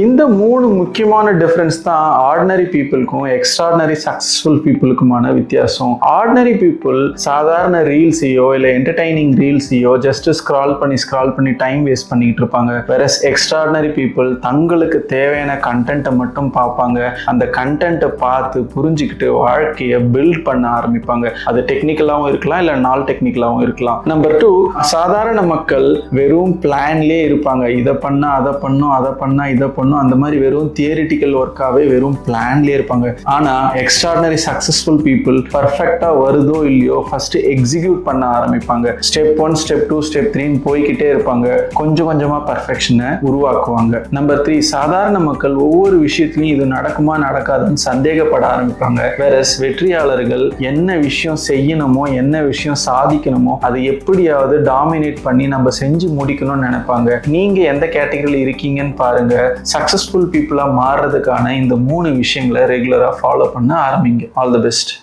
இந்த 3 முக்கியமான டிஃபரன்ஸ் தான் ஆர்டினரி பீப்புளுக்கும் எக்ஸ்ட்ராடினரி சக்சஸ்ஃபுல் பீப்புளுக்குமான வித்தியாசம். ஆர்டினரி பீப்புள் சாதாரண ரீல்ஸையோ இல்லை என்டர்டைனிங் ரீல்ஸையோ ஜஸ்ட் ஸ்க்ரால் பண்ணி டைம் வேஸ்ட் பண்ணிட்டு இருப்பாங்க. வேறஸ் எக்ஸ்ட்ராடினரி பீப்புள் தங்களுக்கு தேவையான கண்டென்ட்டை மட்டும் பார்ப்பாங்க. அந்த கண்டென்ட்டை பார்த்து புரிஞ்சுக்கிட்டு வாழ்க்கையை பில்ட் பண்ண ஆரம்பிப்பாங்க. அது டெக்னிக்கலாகவும் இருக்கலாம், இல்லை நாள் டெக்னிக்கலாகவும் இருக்கலாம். நம்பர் 2, சாதாரண மக்கள் வெறும் பிளான்லேயே இருப்பாங்க. இதை பண்ணா அதை பண்ணும், அதை பண்ணா இதை பண்ணும், அந்த மாதிரி வெறும் தியரிட்டிக்கல் ஒர்க்காவே வெறும் பிளான்லயே இருப்பாங்க. ஆனா எக்ஸ்ட்ராடினரி சக்சஸ்ஃபுல் பீப்புள் பர்ஃபெக்டா வருதோ இல்லையோ ஃபர்ஸ்ட் எக்ஸிக்யூட் பண்ண ஆரம்பிப்பாங்க. ஸ்டெப் 1, ஸ்டெப் 2, ஸ்டெப் 3 போய்கிட்டே இருப்பாங்க. கொஞ்சம் கொஞ்சமா பர்ஃபெக்ஷனை உருவாக்குவாங்க. நம்பர் 3, சாதாரண மக்கள் ஒவ்வொரு விஷயத்திலையும் இது நடக்குமா நடக்காதுன்னு சந்தேகப்பட ஆரம்பிப்பாங்க. வேறஸ் வெற்றியாளர்கள் என்ன விஷயம் செய்யணுமோ, என்ன விஷயம் சாதிக்கணுமோ அதை எப்படியாவது டாமினேட் பண்ணி நம்ம செஞ்சு முடிக்கணும்னு நினைப்பாங்க. நீங்க எந்த கேட்டகரியில் இருக்கீங்கன்னு பாருங்க. சக்சஸ்ஃபுல் பீப்புளா மாறுறதுக்கான இந்த 3 விஷயங்களை ரெகுலரா ஃபாலோ பண்ண ஆரம்பிங்க. All the best.